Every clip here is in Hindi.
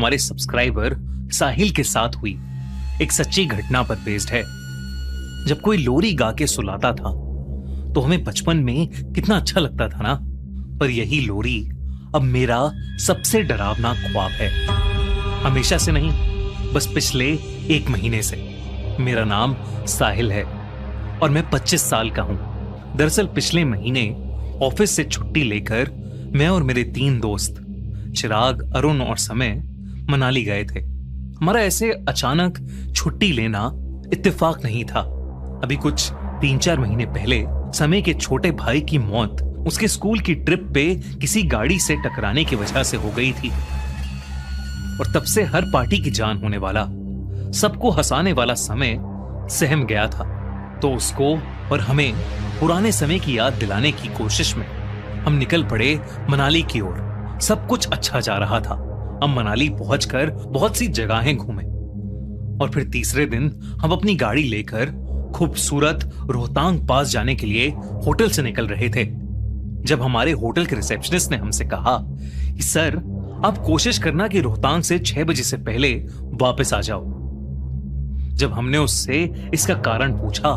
हमारे सब्सक्राइबर साहिल के साथ हुई एक सच्ची घटना पर बेस्ड है। जब कोई लोरी गा के सुलाता था तो हमें बचपन में कितना अच्छा लगता था ना, पर यही लोरी अब मेरा सबसे डरावना ख्वाब है। हमेशा से नहीं, बस पिछले 1 महीने से। मेरा नाम साहिल है और मैं 25 साल का हूं। दरअसल पिछले महीने ऑफिस से छुट्टी लेकर मैं और मेरे 3 दोस्त चिराग, अरुण और समय मनाली गए थे। हमारा ऐसे अचानक छुट्टी लेना इत्तेफाक नहीं था। अभी कुछ 3-4 महीने पहले समय के छोटे भाई की मौत उसके स्कूल की ट्रिप पे किसी गाड़ी से टकराने की वजह से हो गई थी और तब से हर पार्टी की जान होने वाला, सबको हंसाने वाला समय सहम गया था। तो उसको और हमें पुराने समय की याद दिलाने की कोशिश में हम निकल पड़े मनाली की ओर। सब कुछ अच्छा जा रहा था। हम मनाली पहुंचकर बहुत सी जगहें घूमे और फिर तीसरे दिन हम अपनी गाड़ी लेकर खूबसूरत रोहतांग पास जाने के लिए होटल से निकल रहे थे, जब हमारे होटल के रिसेप्शनिस्ट ने हमसे कहा कि सर, आप कोशिश करना कि रोहतांग से 6 बजे से पहले वापस आ जाओ। जब हमने उससे इसका कारण पूछा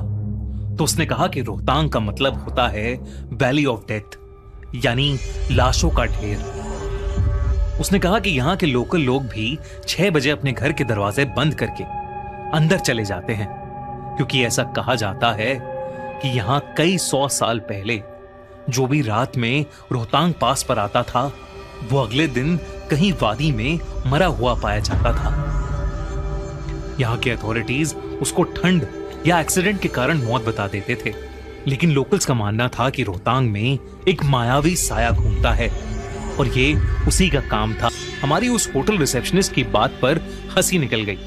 तो उसने कहा कि रोहतांग का मतलब होता है वैली ऑफ डेथ, यानी लाशों का ढेर। उसने कहा कि यहाँ के लोकल लोग भी 6 बजे अपने घर के दरवाजे बंद करके अंदर चले जाते हैं, क्योंकि ऐसा कहा जाता है कि यहाँ कई 100 साल पहले जो भी रात में रोहतांग पास पर आता था वो अगले दिन कहीं वादी में मरा हुआ पाया जाता था। यहाँ के अथॉरिटीज उसको ठंड या एक्सीडेंट के कारण मौत बता देते थे, लेकिन लोकल्स का मानना था कि रोहतांग में एक मायावी साया घूमता है और ये उसी का काम था। हमारी उस होटल रिसेप्शनिस्ट की बात पर हंसी निकल गई।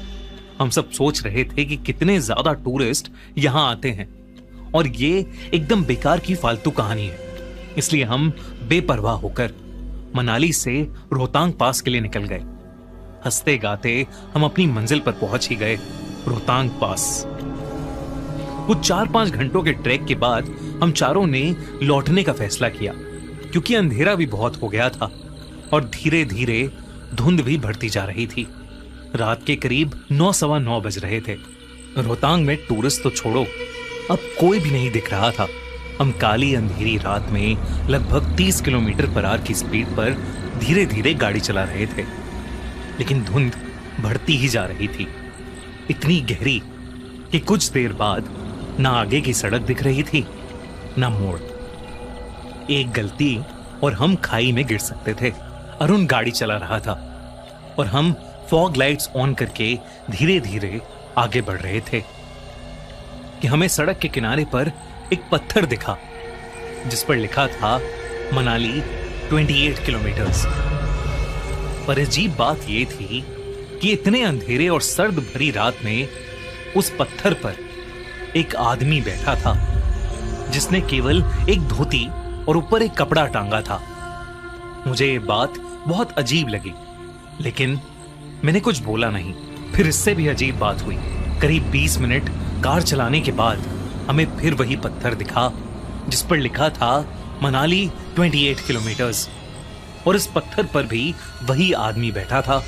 हम सब सोच रहे थे कि कितने ज्यादा टूरिस्ट यहाँ आते हैं और ये एकदम बेकार की फालतू कहानी है। इसलिए हम बेपरवाह होकर मनाली से रोहतांग पास के लिए निकल गए। हंसते गाते हम अपनी मंजिल पर पहुंच ही गए, रोहतांग पास। कुछ 4-5 घंटों के ट्रैक के बाद हम चारों ने लौटने का फैसला किया, क्योंकि अंधेरा भी बहुत हो गया था और धीरे धीरे धुंध भी बढ़ती जा रही थी। रात के करीब 9-9:15 बज रहे थे। रोहतांग में टूरिस्ट तो छोड़ो, अब कोई भी नहीं दिख रहा था। हम काली अंधेरी रात में लगभग 30 किलोमीटर/आवर की स्पीड पर धीरे धीरे गाड़ी चला रहे थे, लेकिन धुंध बढ़ती ही जा रही थी, इतनी गहरी कि कुछ देर बाद ना आगे की सड़क दिख रही थी ना मोड़। एक गलती और हम खाई में गिर सकते थे। अरुण गाड़ी चला रहा था और हम फॉग लाइट्स ऑन करके धीरे धीरे आगे बढ़ रहे थे कि हमें सड़क के किनारे पर एक पत्थर दिखा जिस पर लिखा था मनाली 28 किलोमीटर्स। पर अजीब बात यह थी कि इतने अंधेरे और सर्द भरी रात में उस पत्थर पर एक आदमी बैठा था जिसने केवल एक धोती और ऊपर एक कपड़ा टांगा था। मुझे ये बात बहुत अजीब लगी, लेकिन मैंने कुछ बोला नहीं। फिर इससे भी अजीब बात हुई। करीब 20 मिनट कार चलाने के बाद हमें फिर वही पत्थर दिखा जिस पर लिखा था मनाली 28 किलोमीटर्स, और इस पत्थर पर भी वही आदमी बैठा था।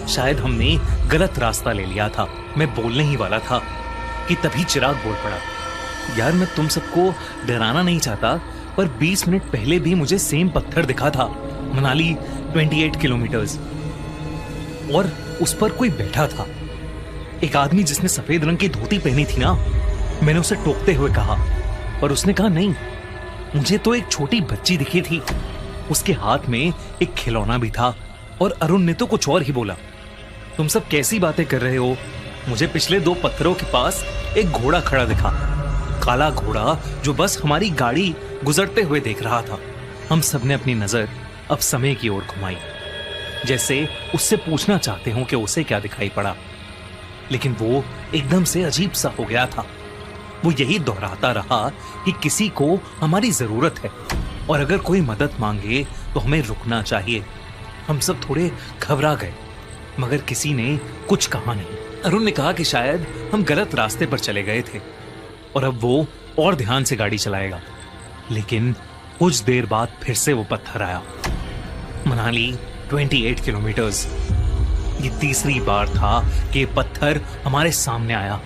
शायद हमने गलत रास्ता ले लिया था। मैं बोलने ही वाला था कि तभी चिराग बोल पड़ा, यार मैं तुम सबको डराना नहीं चाहता, पर 20 मिनट पहले भी मुझे सेम पत्थर दिखा था, मनाली 28 किलोमीटर्स, और उस पर कोई बैठा था, एक आदमी जिसने सफेद रंग की धोती पहनी थी ना। मैंने उसे टोकते हुए कहा, पर उसने कहा नहीं, मुझे तो एक छोटी बच्ची दिखी थी, उसके हाथ में एक खिलौना भी था। और अरुण ने तो कुछ और ही बोला, तुम सब कैसी बातें कर रहे हो, मुझे पिछले 2 पत्थरों के पास एक घोड़ा खड़ा दिखा, काला घोड़ा जो बस हमारी गाड़ी गुजरते हुए देख रहा था। हम सबने अपनी नजर अब समय की ओर घुमाई, जैसे उससे पूछना चाहते हो कि उसे क्या दिखाई पड़ा, लेकिन वो एकदम से अजीब सा हो गया था। वो यही दोहराता रहा कि किसी को हमारी जरूरत है और अगर कोई मदद मांगे तो हमें रुकना चाहिए। हम सब थोड़े घबरा गए, मगर किसी ने कुछ कहा नहीं। अरुण ने कहा कि शायद हम गलत रास्ते पर चले गए थे और अब वो और ध्यान से गाड़ी चलाएगा। लेकिन कुछ देर बाद फिर से वो पत्थर आया, मनाली 28 किलोमीटर्स। ये तीसरी बार था कि पत्थर हमारे सामने आया,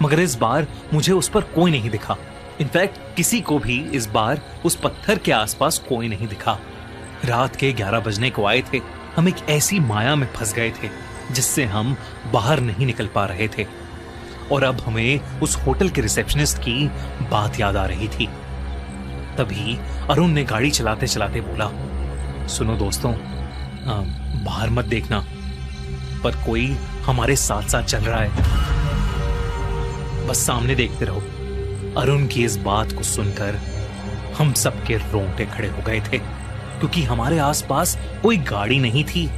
मगर इस बार मुझे उस पर कोई नहीं दिखा। इनफैक्ट किसी को भी इस बार उस पत्थर के आसपास कोई नहीं दिखा। रात के 11 बजने को आए थे। हम एक ऐसी माया में फंस गए थे जिससे हम बाहर नहीं निकल पा रहे थे। और अब हमें उस होटल के रिसेप्शनिस्ट की बात याद आ रही थी। तभी अरुण ने गाड़ी चलाते चलाते बोला, सुनो दोस्तों, बाहर मत देखना, पर कोई हमारे साथ साथ चल रहा है, बस सामने देखते रहो। अरुण की इस बात को सुनकर हम सबके रोंगटे खड़े हो गए थे, क्योंकि हमारे आसपास कोई गाड़ी नहीं थी,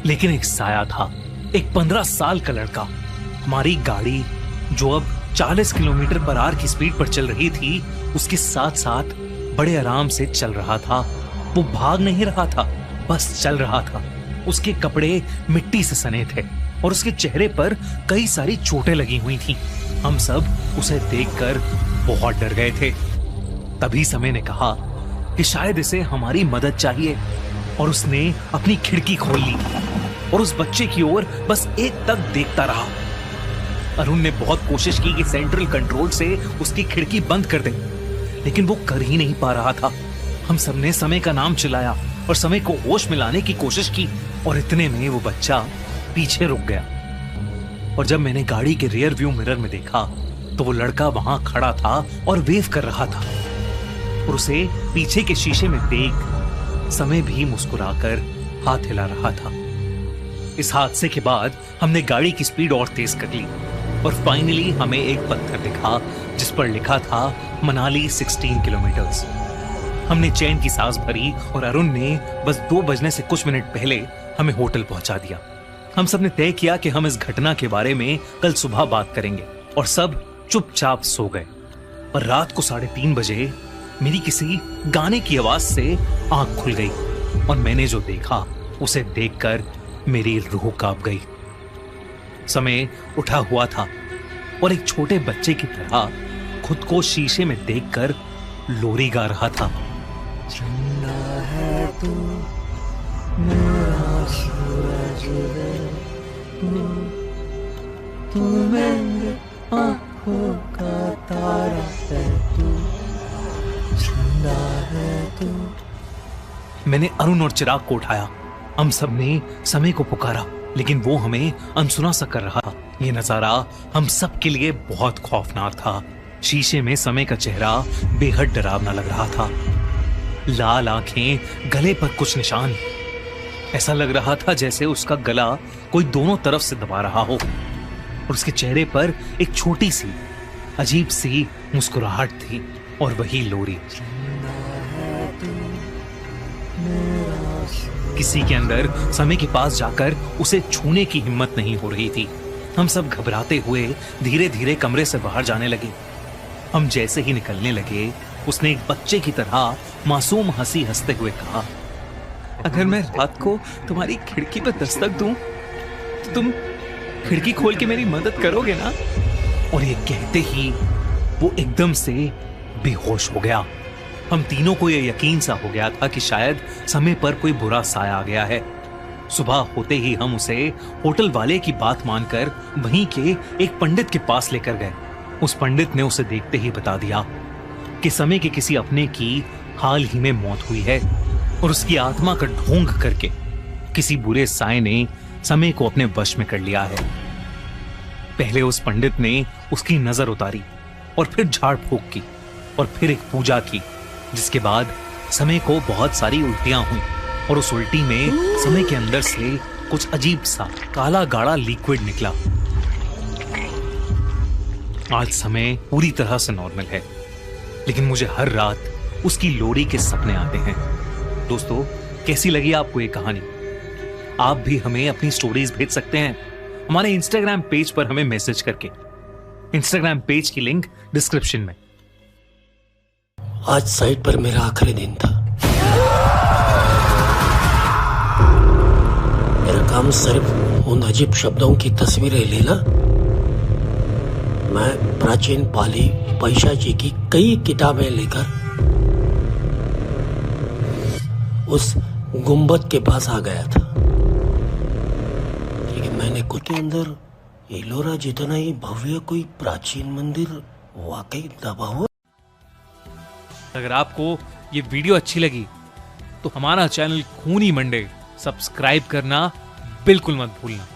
लेकिन एक साया था, एक 15 साल का लड़का। हमारी गाड़ी जो अब 40 किलोमीटर पर आवर की स्पीड पर चल रही थी, उसके साथ साथ बड़े आराम से चल रहा था। वो भाग नहीं रहा था, बस चल रहा था। उसके कपड़े मिट्टी से सने थे और उसके चेहरे पर कई सारी चोटें लगी हुई थीं। हम सब उसे देखकर बहुत डर गए थे। तभी समय ने कहा कि शायद इसे हमारी मदद चाहिए, और उसने अपनी खिड़की खोल ली और उस बच्चे की ओर बस एक तक देखता रहा। अरुण ने बहुत कोशिश की कि सेंट्रल कंट्रोल से उसकी खिड़की बंद कर दे, लेकिन वो कर ही नहीं पा रहा था। हम सबने समय का नाम चिल्लाया और समय को होश में लाने की कोशिश की, और इतने में वो बच्चा पीछे रुक गया। और जब मैंने गाड़ी के रियर व्यू मिरर में देखा तो वो लड़का वहां खड़ा था और वेव कर रहा था, और उसे पीछे के शीशे में देख समय भी मुस्कुराकर हाथ हिला रहा था। इस हादसे के बाद हमने गाड़ी की स्पीड और तेज कर ली, और फाइनली हमें एक पत्थर दिखा जिस पर लिखा था मनाली 16 किलोमीटर्स। हमने चैन की सांस भरी और अरुण ने बस 2 बजने से कुछ मिनट पहले हमें होटल पहुंचा दिया। हम सब ने तय किया कि हम इस घटना के बारे में कल सुबह बात करेंगे, और सब चुपचाप सो गए। और रात को 3:30 बजे मेरी किसी गाने की आवाज से आंख खुल गई, और मैंने जो देखा उसे देखकर मेरी रूह कांप गई। समय उठा हुआ था और एक छोटे बच्चे की तरह खुद को शीशे में देखकर लोरी गा रहा था। जिंदा है तू, मेरा सूरज है तू मेरे आँखों का तारा है तू, जिंदा है तू। मैंने अरुण और चिराग को उठाया। हम सब ने समय को पुकारा, लेकिन वो हमें अनसुना सा कर रहा था। ये नजारा हम सब के लिए बहुत खौफनाक था। शीशे में समय का चेहरा बेहद डरावना लग रहा था। लाल आंखें, गले पर कुछ निशान। ऐसा लग रहा था जैसे उसका गला कोई दोनों तरफ से दबा रहा हो, और उसके चेहरे पर एक छोटी सी अजीब सी मुस्कुराहट थी, और वही लोरी। किसी के अंदर समय के पास जाकर उसे छूने की हिम्मत नहीं हो रही थी। हम सब घबराते हुए धीरे धीरे कमरे से बाहर जाने लगे। हम जैसे ही निकलने लगे, उसने एक बच्चे की तरह मासूम हंसी हंसते हुए कहा, अगर मैं रात को तुम्हारी खिड़की पर दस्तक दूं तो तुम खिड़की खोल के मेरी मदद करोगे ना? और ये कहते ही वो एकदम से बेहोश हो गया। हम तीनों को यह यकीन सा हो गया था कि शायद समय पर कोई बुरा साया आ गया है। सुबह होते ही हम उसे होटल वाले की बात मानकर वहीं के एक पंडित के पास लेकर गए। उस पंडित ने उसे देखते ही बता दिया कि समय के किसी अपने की हाल ही में मौत हुई है, और उसकी आत्मा का ढोंग करके किसी बुरे साए ने समय को अपने वश में कर लिया है। पहले उस पंडित ने उसकी नजर उतारी, और फिर झाड़ फूक की, और फिर एक पूजा की, जिसके बाद समय को बहुत सारी उल्टियां हुई, और उस उल्टी में समय के अंदर से कुछ अजीब सा काला गाढ़ा लिक्विड निकला। आज समय पूरी तरह से नॉर्मल है, लेकिन मुझे हर रात उसकी लोरी के सपने आते हैं। दोस्तों, कैसी लगी आपको ये कहानी? आप भी हमें अपनी स्टोरीज भेज सकते हैं हमारे इंस्टाग्राम पेज पर हमें मैसेज करके। इंस्टाग्राम पेज की लिंक डिस्क्रिप्शन में। आज साइट पर मेरा आखिरी दिन था। मेरा काम सिर्फ उन अजीब शब्दों की तस्वीरें लेना। मैं प्राचीन पाली पैशाची की कई किताबें लेकर उस गुंबद के पास आ गया था। के अंदर एलोरा जितना ही भव्य कोई प्राचीन मंदिर वाकई दबा हुआ। अगर आपको ये वीडियो अच्छी लगी तो हमारा चैनल खूनी मंडे सब्सक्राइब करना बिल्कुल मत भूलना।